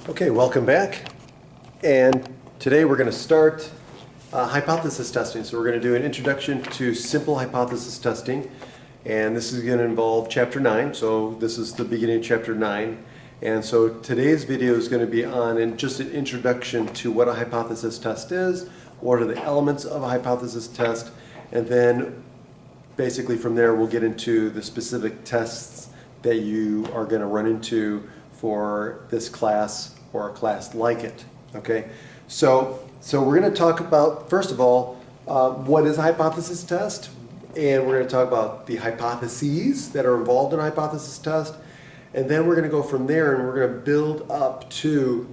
Okay, welcome back. And today we're going to start hypothesis testing. So we're going to do an introduction to simple hypothesis testing. And this is going to involve Chapter 9. So this is the beginning of Chapter 9. And so today's video is going to be on just an introduction to what a hypothesis test is, what are the elements of a hypothesis test, and then basically from there we'll get into the specific tests that you are going to run into for this class or a class like it. Okay, so we're going to talk about, first of all, what is a hypothesis test, and we're going to talk about the hypotheses that are involved in a hypothesis test, and then we're going to go from there and we're going to build up to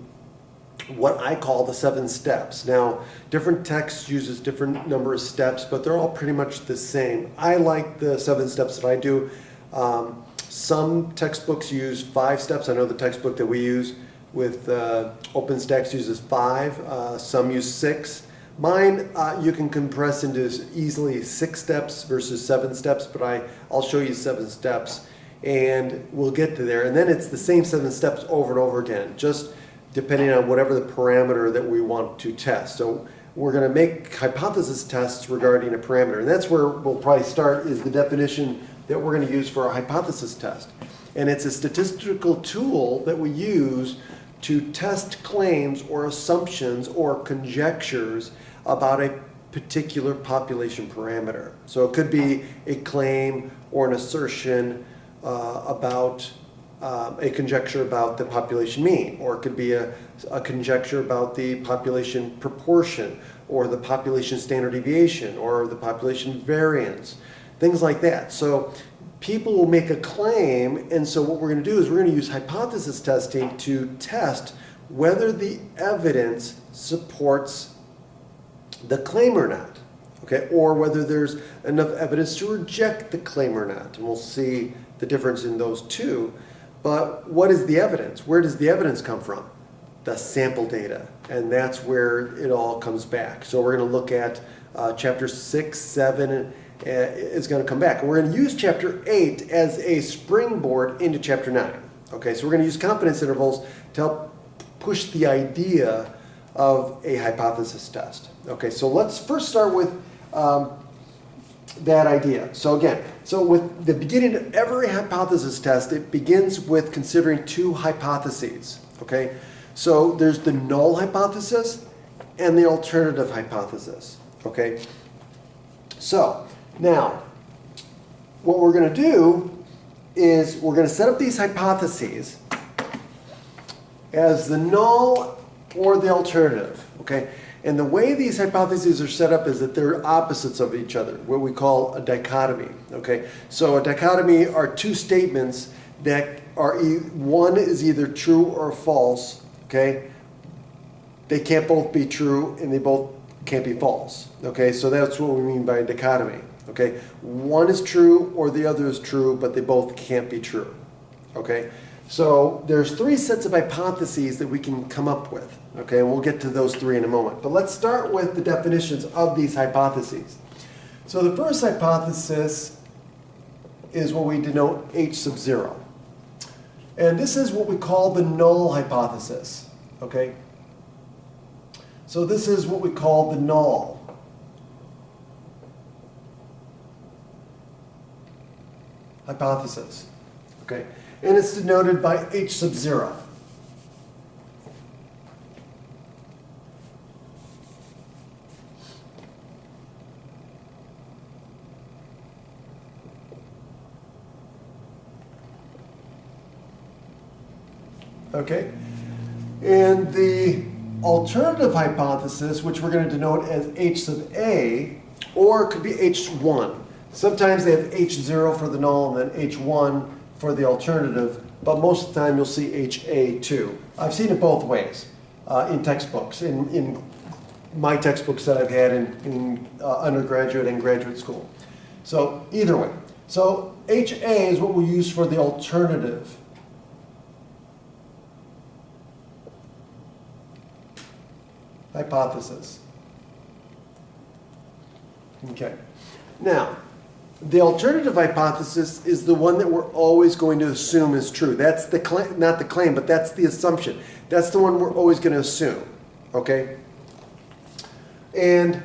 what I call the 7 steps. Now, different texts uses different number of steps, but they're all pretty much the same. I like the 7 steps that I do. Some textbooks use 5 steps. I know the textbook that we use with OpenStax uses 5. Some use 6. Mine you can compress into easily 6 steps versus 7 steps, but I'll show you 7 steps and we'll get to there. And then it's the same 7 steps over and over again, just depending on whatever the parameter that we want to test. So we're going to make hypothesis tests regarding a parameter, and that's where we'll probably start, is the definition that we're going to use for a hypothesis test. And it's a statistical tool that we use to test claims or assumptions or conjectures about a particular population parameter. So it could be a claim or an assertion about a conjecture about the population mean, or it could be a conjecture about the population proportion, or the population standard deviation, or the population variance, things like that. So people will make a claim, and so what we're going to do is we're going to use hypothesis testing to test whether the evidence supports the claim or not, okay, or whether there's enough evidence to reject the claim or not. And we'll see the difference in those two. But what is the evidence? Where does the evidence come from? The sample data, and that's where it all comes back. So we're going to look at chapter 6, 7, is going to come back. And we're going to use chapter 8 as a springboard into chapter 9. Okay, so we're going to use confidence intervals to help push the idea of a hypothesis test. Okay, so let's first start with that idea. So again, so with the beginning of every hypothesis test, it begins with considering 2 hypotheses. Okay, so there's the null hypothesis and the alternative hypothesis. Okay, so now what we're going to do is we're going to set up these hypotheses as the null or the alternative. Okay. And the way these hypotheses are set up is that they're opposites of each other, what we call a dichotomy. Okay, so a dichotomy are 2 statements that are one is either true or false. Okay, they can't both be true and they both can't be false. Okay, so that's what we mean by a dichotomy. Okay, one is true or the other is true, but they both can't be true. Okay, so there's 3 sets of hypotheses that we can come up with. Okay, and we'll get to those 3 in a moment. But let's start with the definitions of these hypotheses. So the first hypothesis is what we denote H sub 0. And this is what we call the null hypothesis. Okay, so this is what we call the null. Hypothesis. Okay, and it's denoted by H sub 0. Okay, and the alternative hypothesis, which we're going to denote as H sub A, or it could be H1. Sometimes they have H0 for the null and then H1 for the alternative, but most of the time you'll see HA2. I've seen it both ways in textbooks, in my textbooks that I've had in undergraduate and graduate school. So either way. So HA is what we use for the alternative. Hypothesis. Okay. Now, The alternative hypothesis is the one that we're always going to assume is true. That's the claim, not the claim, but that's the assumption. That's the one we're always going to assume, okay? And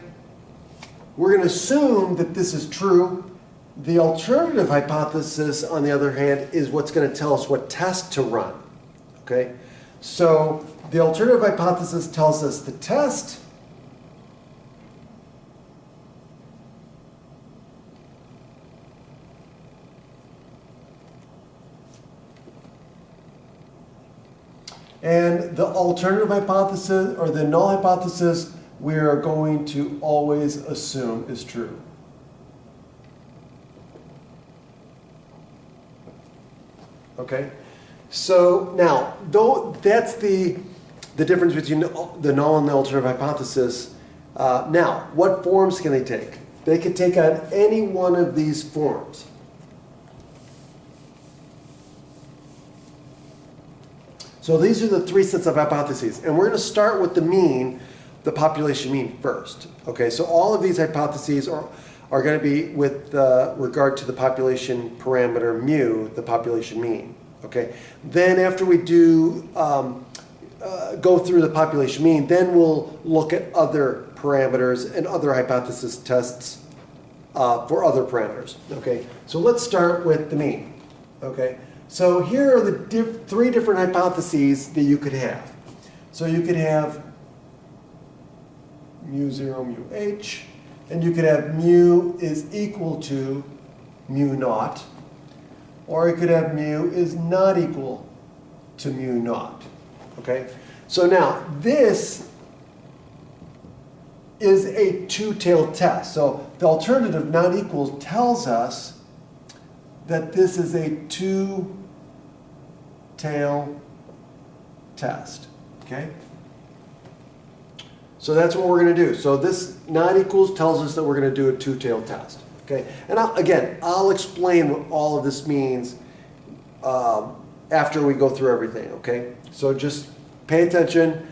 we're going to assume that this is true. The alternative hypothesis, on the other hand, is what's going to tell us what test to run, okay? So the alternative hypothesis tells us the test and the alternative hypothesis, or the null hypothesis, we are going to always assume is true. Okay? So now, though that's the difference between the null and the alternative hypothesis. Now, what forms can they take? They can take on any one of these forms. So these are the three sets of hypotheses. And we're going to start with the mean, the population mean first. Okay, so all of these hypotheses are going to be with regard to the population parameter mu, the population mean. Okay, then after we do go through the population mean, then we'll look at other parameters and other hypothesis tests for other parameters. Okay, so let's start with the mean. Okay. So here are the three different hypotheses that you could have. So you could have mu0, mu h, and you could have mu is equal to mu naught, or you could have mu is not equal to mu naught. Okay? So now, this is a two-tailed test. So the alternative not equal tells us that this is a two-tail test, okay? So that's what we're going to do. So this not equals tells us that we're going to do a two-tail test, okay? And I'll explain what all of this means after we go through everything, okay? So just pay attention.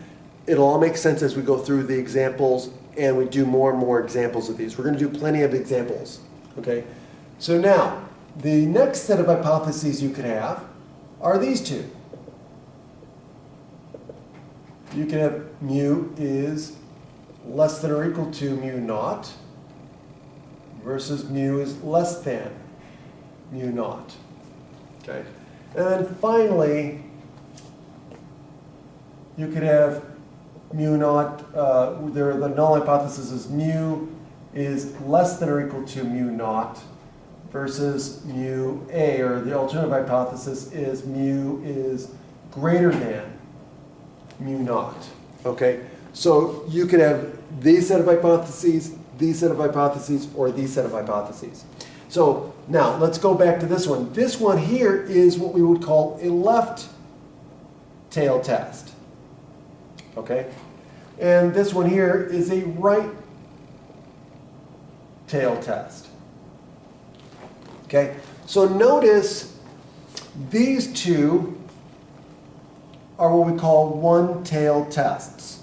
It'll all make sense as we go through the examples and we do more and more examples of these. We're going to do plenty of examples, okay? So now, the next set of hypotheses you could have are these two. You can have mu is less than or equal to mu naught versus mu is less than mu naught. Okay. And then finally, you could have mu naught, the null hypothesis is mu is less than or equal to mu naught versus mu a, or the alternative hypothesis is mu is greater than mu naught. Okay, so you could have these set of hypotheses, these set of hypotheses, or these set of hypotheses. So now let's go back to this one. This one here is what we would call a left tail test. Okay, and this one here is a right tail test. Okay, so notice these two are what we call one-tailed tests.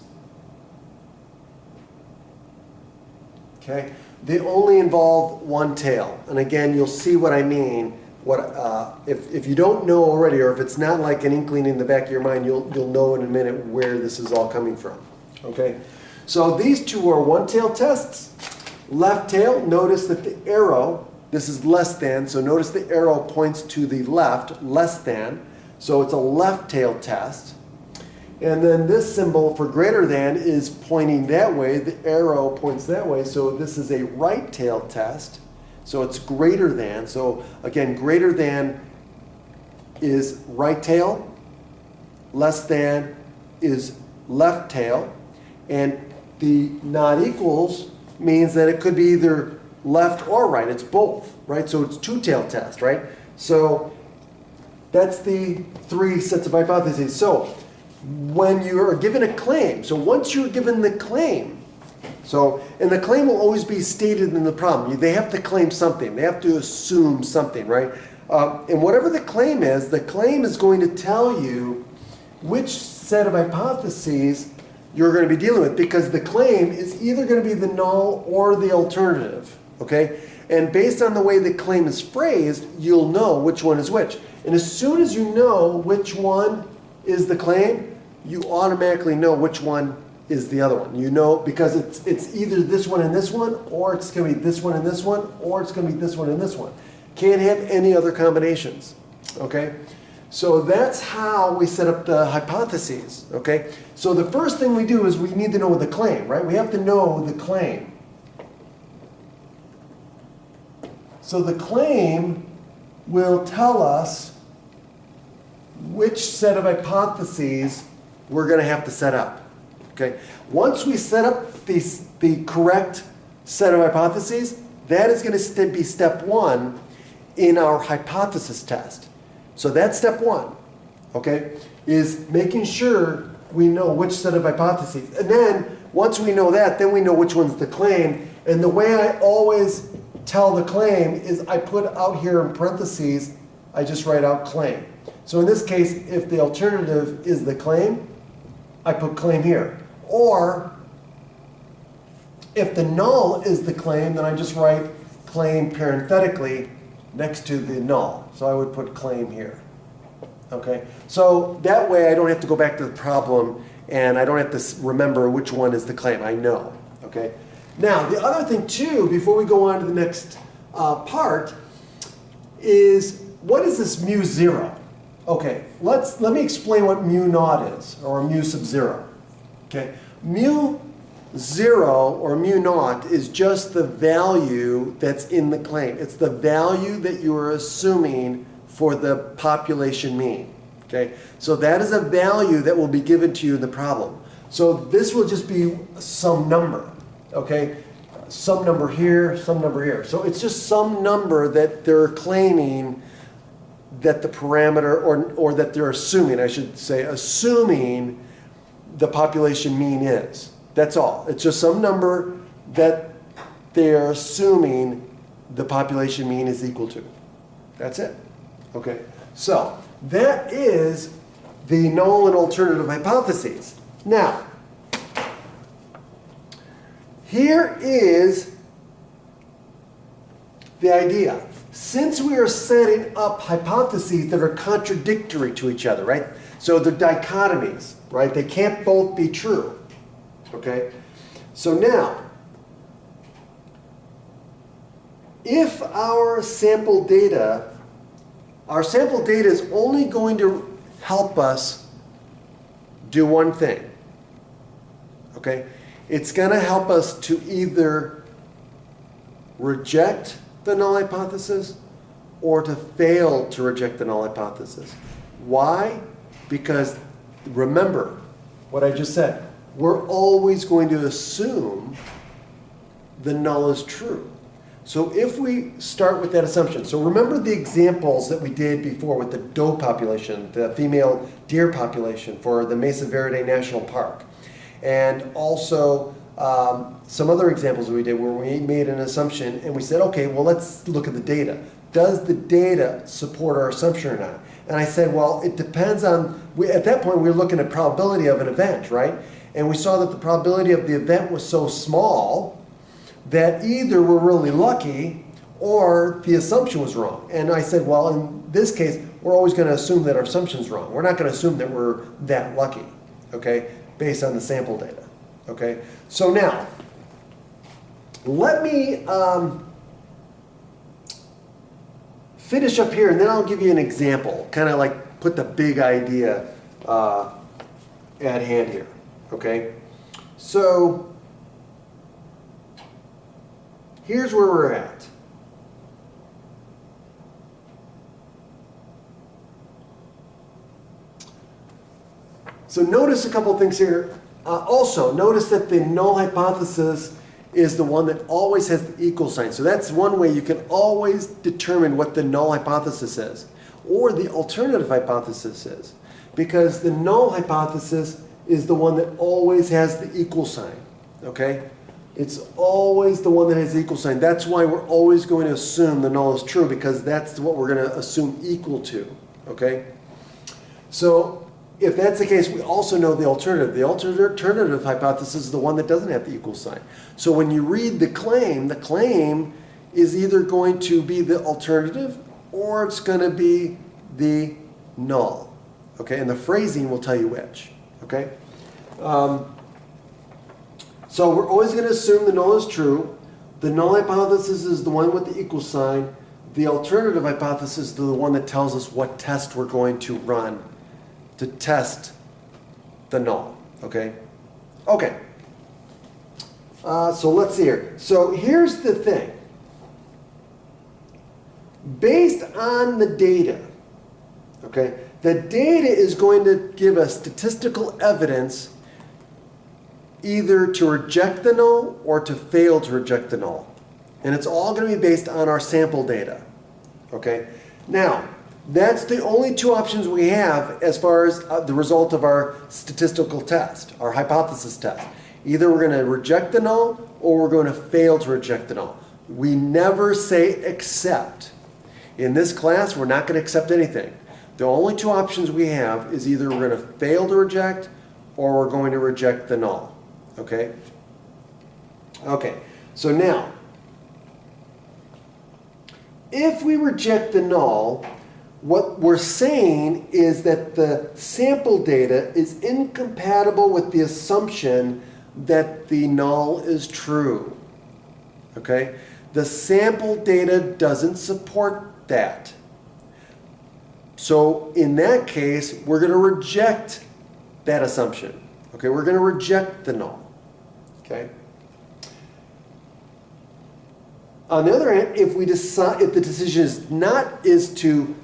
Okay, they only involve one tail, and again, you'll see what I mean. If you don't know already, or if it's not like an inkling in the back of your mind, you'll know in a minute where this is all coming from. Okay, so these two are one-tailed tests. Left tail. Notice that the arrow. This is less than, so notice the arrow points to the left, less than, so it's a left-tailed test. And then this symbol for greater than is pointing that way, the arrow points that way, so this is a right-tailed test, so it's greater than. So again, greater than is right tail, less than is left tail, and the not equals means that it could be either left or right. It's both, right? So it's two-tailed test, right? So that's the three sets of hypotheses. So when you are given a claim, so once you're given the claim, and the claim will always be stated in the problem. They have to claim something. They have to assume something, right? And whatever the claim is going to tell you which set of hypotheses you're going to be dealing with, because the claim is either going to be the null or the alternative. Okay, And based on the way the claim is phrased, you'll know which one is which. And as soon as you know which one is the claim, you automatically know which one is the other one. You know, because it's either this one and this one, or it's going to be this one and this one, or it's going to be this one and this one. Can't have any other combinations, okay? So that's how we set up the hypotheses, okay? So the first thing we do is we need to know the claim, right? We have to know the claim. So the claim will tell us which set of hypotheses we're going to have to set up, okay? Once we set up the correct set of hypotheses, that is going to be step one in our hypothesis test. So that's step one, okay, is making sure we know which set of hypotheses. And then once we know that, then we know which one's the claim. And the way I always tell the claim is I put out here in parentheses, I just write out claim. So in this case, if the alternative is the claim, I put claim here. Or if the null is the claim, then I just write claim parenthetically next to the null. So I would put claim here. Okay? So that way I don't have to go back to the problem and I don't have to remember which one is the claim. I know. Okay? Now, the other thing too, before we go on to the next part, is what is this mu zero? Okay, let me explain what mu naught is, or mu sub zero. Okay, mu zero or mu naught is just the value that's in the claim. It's the value that you are assuming for the population mean. Okay, so that is a value that will be given to you in the problem. So this will just be some number. Okay, some number here, some number here. So it's just some number that they're claiming that the parameter, or that they're assuming, I should say, assuming the population mean is. That's all. It's just some number that they're assuming the population mean is equal to. That's it. Okay. So that is the null and alternative hypotheses. Now, here is the idea. Since we are setting up hypotheses that are contradictory to each other, right? So they're dichotomies, right? They can't both be true. Okay? So now, if our sample data is only going to help us do one thing. Okay? It's going to help us to either reject the null hypothesis or to fail to reject the null hypothesis. Why? Because remember what I just said. We're always going to assume the null is true. So if we start with that assumption, so remember the examples that we did before with the doe population, the female deer population for the Mesa Verde National Park, and also some other examples that we did where we made an assumption and we said, okay, well, let's look at the data. Does the data support our assumption or not? And I said, well, it depends on, at that point we were looking at probability of an event, right? And we saw that the probability of the event was so small that either we're really lucky or the assumption was wrong. And I said, well, in this case, we're always going to assume that our assumption's wrong. We're not going to assume that we're that lucky, okay, based on the sample data, okay? So now, let me finish up here, and then I'll give you an example, kind of like put the big idea at hand here, okay? So, here's where we're at. So notice a couple things here. Also, notice that the null hypothesis is the one that always has the equal sign. So that's one way you can always determine what the null hypothesis is, or the alternative hypothesis is. Because the null hypothesis is the one that always has the equal sign, okay? It's always the one that has the equal sign. That's why we're always going to assume the null is true, because that's what we're going to assume equal to, okay? So if that's the case, we also know the alternative. The alternative hypothesis is the one that doesn't have the equal sign. So when you read the claim is either going to be the alternative or it's going to be the null. Okay, and the phrasing will tell you which. Okay, so we're always going to assume the null is true. The null hypothesis is the one with the equal sign. The alternative hypothesis is the one that tells us what test we're going to run to test the null. Okay? Okay. So let's see here. So here's the thing. Based on the data, okay, the data is going to give us statistical evidence either to reject the null or to fail to reject the null. And it's all going to be based on our sample data. Okay? Now, that's the only two options we have as far as the result of our statistical test, our hypothesis test. Either we're going to reject the null or we're going to fail to reject the null. We never say except. In this class, we're not going to accept anything. The only two options we have is either we're going to fail to reject or we're going to reject the null. Okay? Okay, so now, if we reject the null, what we're saying is that the sample data is incompatible with the assumption that the null is true. Okay? The sample data doesn't support that. So in that case, we're going to reject that assumption. Okay? We're going to reject the null. Okay? On the other hand, if we decide, if the decision is to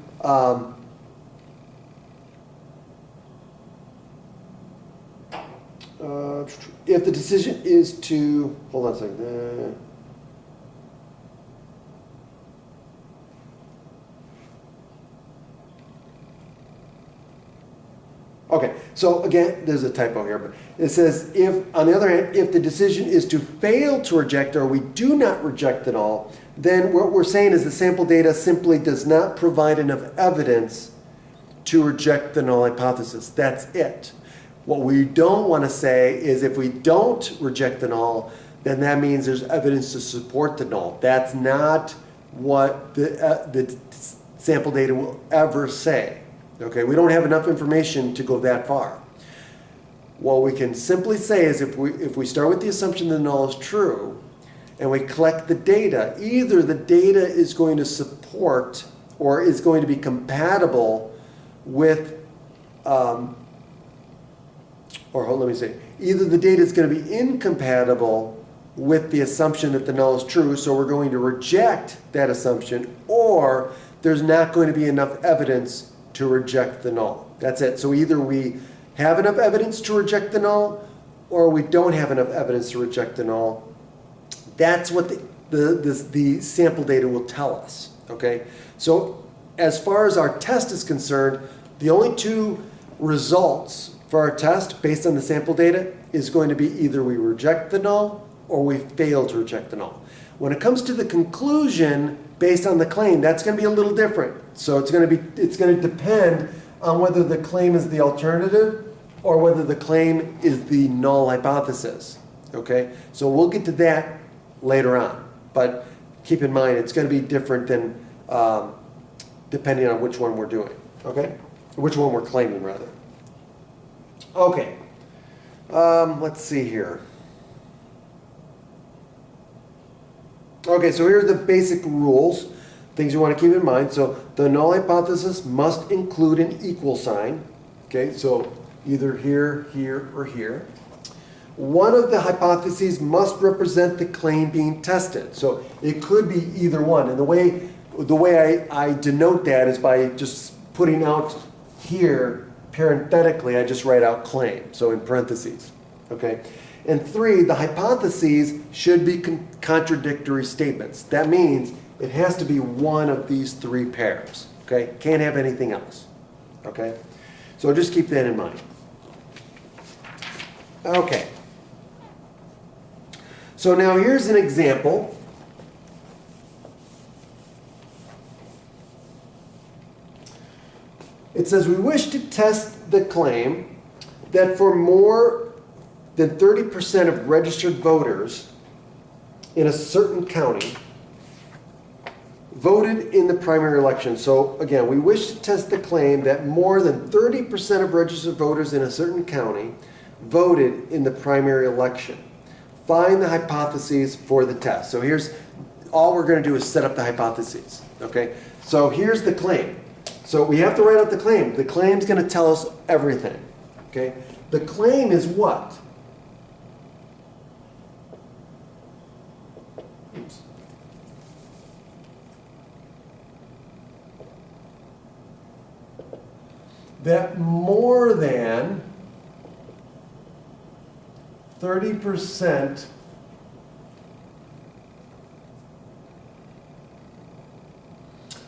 if the decision is to, hold on a second. Okay, so again, there's a typo here, but it says if, on the other hand, if the decision is to fail to reject or we do not reject at all, then what we're saying is the sample data simply does not provide enough evidence to reject the null hypothesis. That's it. What we don't want to say is if we don't reject the null, then that means there's evidence to support the null. That's not what the sample data will ever say. Okay, we don't have enough information to go that far. What we can simply say is if we start with the assumption that the null is true and we collect the data, either the data is going to support or is going to be compatible with, either the data is going to be incompatible with the assumption that the null is true, so we're going to reject that assumption, or there's not going to be enough evidence to reject the null. That's it. So either we have enough evidence to reject the null or we don't have enough evidence to reject the null. That's what the sample data will tell us. Okay? So as far as our test is concerned, the only two results for our test based on the sample data is going to be either we reject the null or we fail to reject the null. When it comes to the conclusion based on the claim, that's going to be a little different. So it's going to depend on whether the claim is the alternative or whether the claim is the null hypothesis. Okay? So we'll get to that later on. But keep in mind, it's going to be different than depending on which one we're doing. Okay? Which one we're claiming, rather. Okay. Let's see here. Okay, so here are the basic rules, things you want to keep in mind. So the null hypothesis must include an equal sign. Okay, so either here, here, or here. One of the hypotheses must represent the claim being tested. So it could be either one. And the way I denote that is by just putting out here, parenthetically, I just write out claim, so in parentheses. Okay. And 3, the hypotheses should be contradictory statements. That means it has to be one of these 3 pairs. Okay? Can't have anything else. Okay? So just keep that in mind. Okay. So now here's an example. It says we wish to test the claim that for more than 30% of registered voters in a certain county voted in the primary election. So again, we wish to test the claim that more than 30% of registered voters in a certain county voted in the primary election. Find the hypotheses for the test. So here's, all we're going to do is set up the hypotheses. Okay, so here's the claim. So we have to write out the claim. The claim's going to tell us everything. Okay, the claim is what? Oops. That more than 30%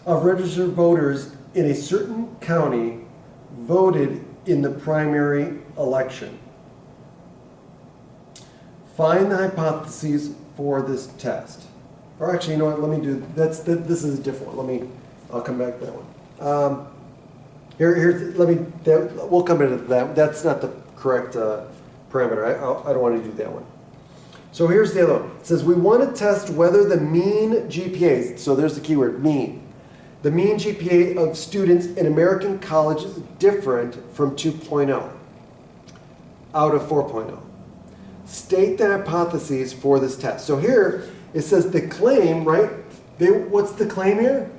of registered voters in a certain county voted in the primary election. Find the hypotheses for this test. Or actually, you know what, let me do, this is a different one. I'll come back to that one. We'll come into that. That's not the correct parameter. I don't want to do that one. So here's the other one. It says we want to test whether the mean GPAs, so there's the keyword, mean. The mean GPA of students in American colleges is different from 2.0 out of 4.0. State the hypotheses for this test. So here it says the claim, right? What's the claim here?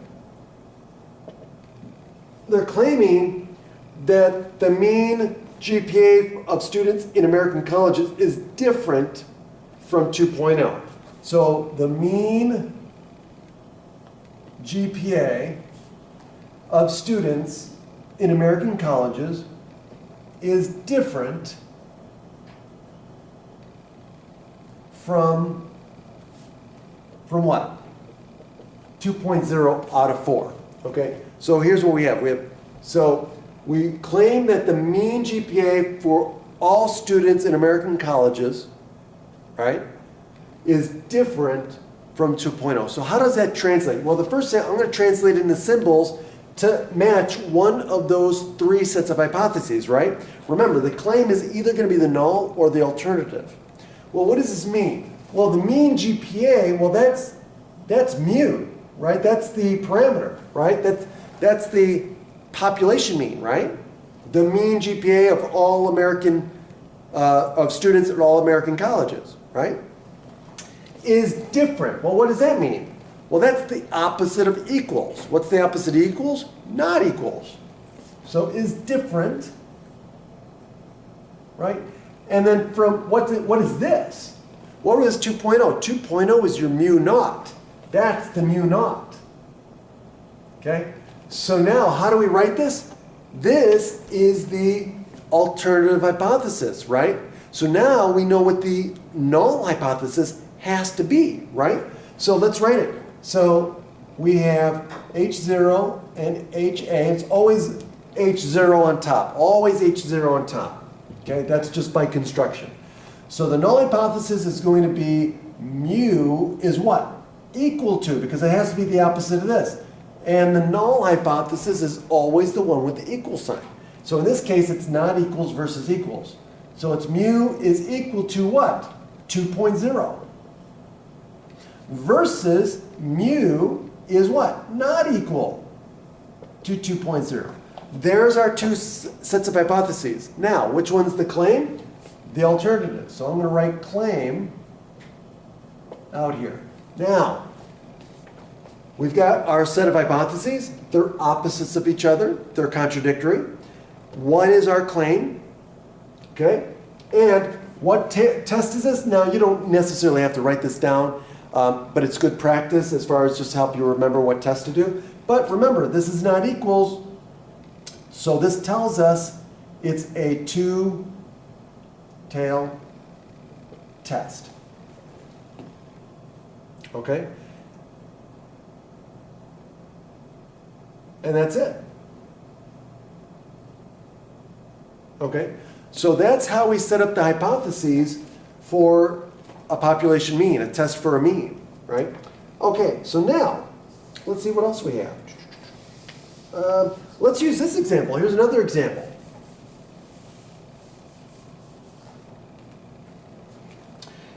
They're claiming that the mean GPA of students in American colleges is different from 2.0. So the mean GPA of students in American colleges is different from what? 2.0 out of 4. Okay, so here's what we have. So we claim that the mean GPA for all students in American colleges, right, is different from 2.0. So how does that translate? Well, the first thing, I'm going to translate it into symbols to match one of those three sets of hypotheses, right? Remember, the claim is either going to be the null or the alternative. Well, what does this mean? Well, the mean GPA, well, that's mu, right? That's the parameter, right? That's the population mean, right? The mean GPA of all American, of students at all American colleges, right? Is different. Well, what does that mean? Well, that's the opposite of equals. What's the opposite of equals? Not equals. So is different, right? And then from what is this? What was 2.0? 2.0 is your mu naught. That's the mu naught. Okay? So now, how do we write this? This is the alternative hypothesis, right? So now we know what the null hypothesis has to be, right? So let's write it. So we have H0 and HA. It's always H0 on top. Always H0 on top. Okay, that's just by construction. So the null hypothesis is going to be mu is what? Equal to, because it has to be the opposite of this. And the null hypothesis is always the one with the equal sign. So in this case, it's not equals versus equals. So it's mu is equal to what? 2.0. Versus mu is what? Not equal to 2.0. There's our two sets of hypotheses. Now, which one's the claim? The alternative. So I'm going to write claim out here. Now, we've got our set of hypotheses. They're opposites of each other. They're contradictory. What is our claim? Okay? And what test is this? Now, you don't necessarily have to write this down, but it's good practice as far as just help you remember what test to do. But remember, this is not equals. So this tells us it's a two-tail test. Okay? And that's it. Okay? So that's how we set up the hypotheses for a population mean, a test for a mean, right? Okay, so now, let's see what else we have. Let's use this example. Here's another example.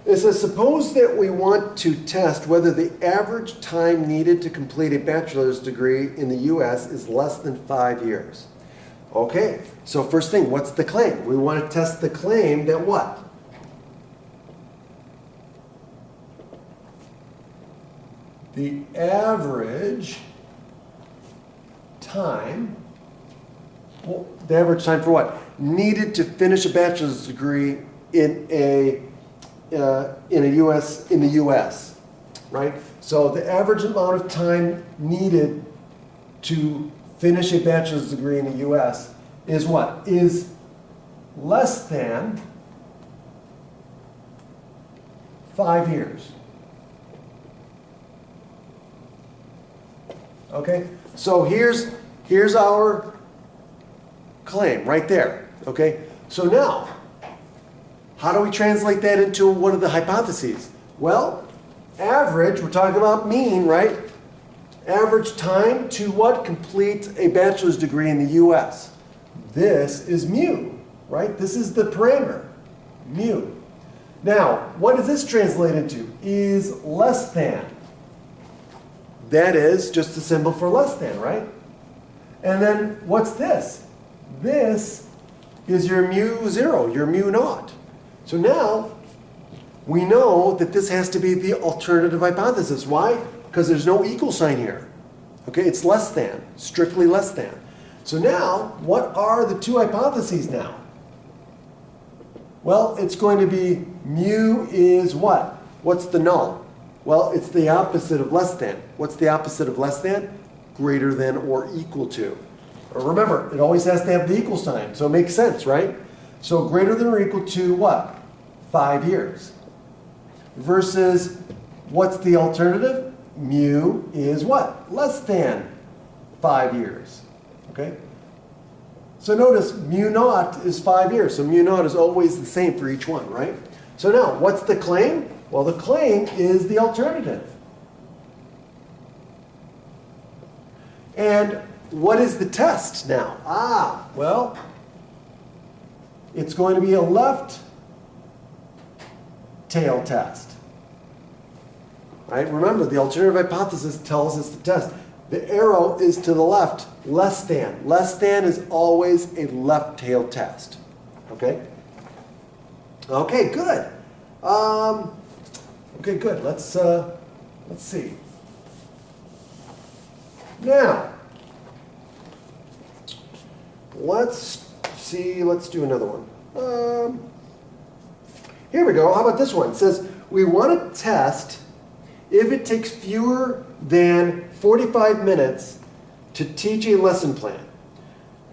It says, suppose that we want to test whether the average time needed to complete a bachelor's degree in the US is less than 5 years. Okay, so first thing, what's the claim? We want to test the claim that what? The average time, well, the average time for what? Needed to finish a bachelor's degree in the US, right? So the average amount of time needed to finish a bachelor's degree in the US is what? Is less than 5 years. Okay, so here's our claim right there. Okay, so now, how do we translate that into one of the hypotheses? Well, average, we're talking about mean, right? Average time to what? Complete a bachelor's degree in the US. This is mu, right? This is the parameter, mu. Now, what does this translate into? Is less than. That is just a symbol for less than, right? And then what's this? This is your mu 0, your mu naught. So now we know that this has to be the alternative hypothesis. Why? Because there's no equal sign here. Okay, it's less than, strictly less than. So now, what are the two hypotheses now? Well, it's going to be mu is what? What's the null? Well, it's the opposite of less than. What's the opposite of less than? Greater than or equal to. Remember, it always has to have the equal sign, so it makes sense, right? So greater than or equal to what? 5 years. Versus, what's the alternative? Mu is what? Less than 5 years. Okay? So notice, mu naught is 5 years, so mu naught is always the same for each one, right? So now, what's the claim? Well, the claim is the alternative. And what is the test now? Well, it's going to be a left tail test. Right? Remember, the alternative hypothesis tells us the test. The arrow is to the left, less than. Less than is always a left tail test. Okay? Okay, good. Okay, good. Let's see. Now, let's do another one. Here we go. How about this one? It says, we want to test if it takes fewer than 45 minutes to teach a lesson plan.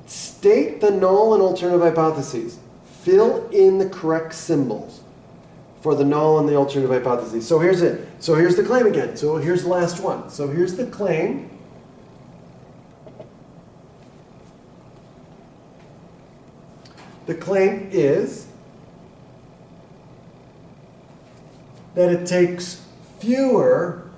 State the null and alternative hypotheses. Fill in the correct symbols for the null and the alternative hypotheses. So here's it. So here's the claim again. So here's the last one. So here's the claim. The claim is that it takes fewer,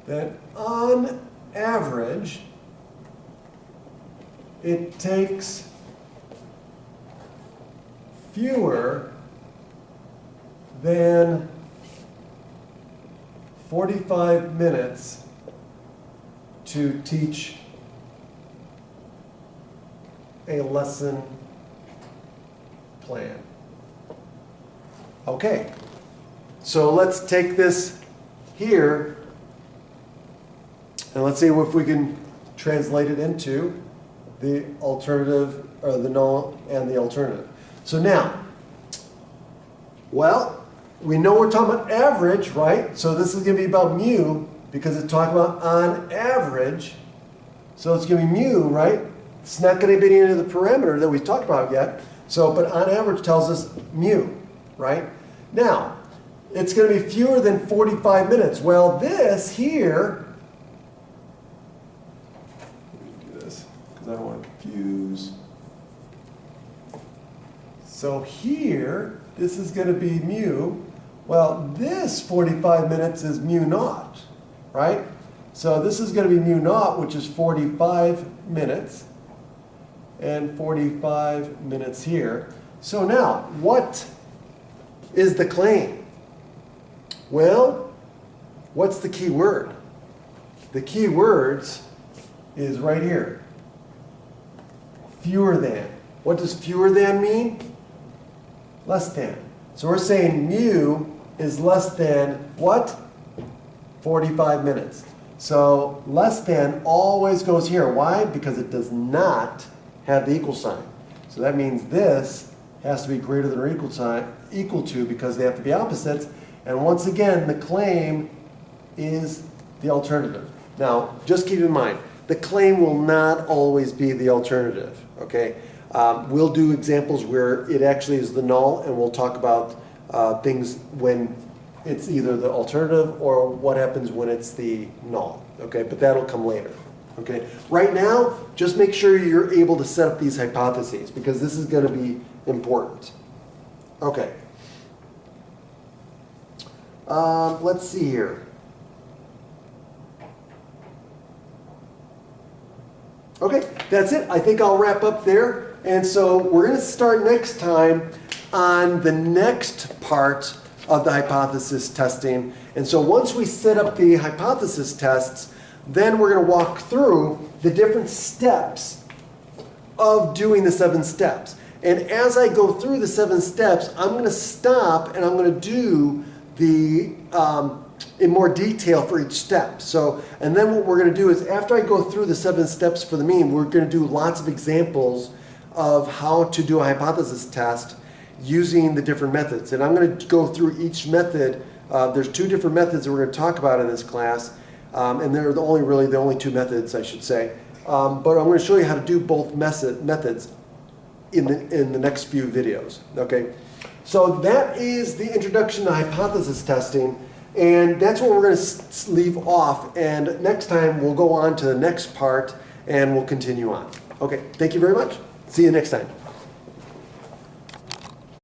that on average, it takes fewer than 45 minutes to teach a lesson plan. Okay, so let's take this here and let's see if we can translate it into the alternative, or the null and the alternative. So now, well, we know we're talking about average, right? So this is going to be about mu because it's talking about on average. So it's going to be mu, right? It's not going to be any of the parameter that we talked about yet. So, but on average tells us mu, right? Now, it's going to be fewer than 45 minutes. Well, this here, let me do this because I don't want to confuse. So here, this is going to be mu. Well, this 45 minutes is mu naught, right? So this is going to be mu naught, which is 45 minutes, and 45 minutes here. So now, what is the claim? Well, what's the key word? The key words is right here. Fewer than. What does fewer than mean? Less than. So we're saying mu is less than what? 45 minutes. So less than always goes here. Why? Because it does not have the equal sign. So that means this has to be greater than or equal to because they have to be opposites. And once again, the claim is the alternative. Now, just keep in mind, the claim will not always be the alternative, okay? We'll do examples where it actually is the null, and we'll talk about things when it's either the alternative or what happens when it's the null, okay? But that'll come later, okay? Right now, just make sure you're able to set up these hypotheses because this is going to be important. Okay. Let's see here. Okay, that's it. I think I'll wrap up there. And so we're going to start next time on the next part of the hypothesis testing. And so once we set up the hypothesis tests, then we're going to walk through the different steps of doing the 7 steps. And as I go through the 7 steps, I'm going to stop and I'm going to do the in more detail for each step. So, and then what we're going to do is after I go through the 7 steps for the mean, we're going to do lots of examples of how to do a hypothesis test using the different methods. And I'm going to go through each method. There's 2 different methods that we're going to talk about in this class. And they're really the only 2 methods, I should say. But I'm going to show you how to do both methods in the next few videos. Okay. So that is the introduction to hypothesis testing. And that's where we're going to leave off. And next time we'll go on to the next part and we'll continue on. Okay, thank you very much. See you next time.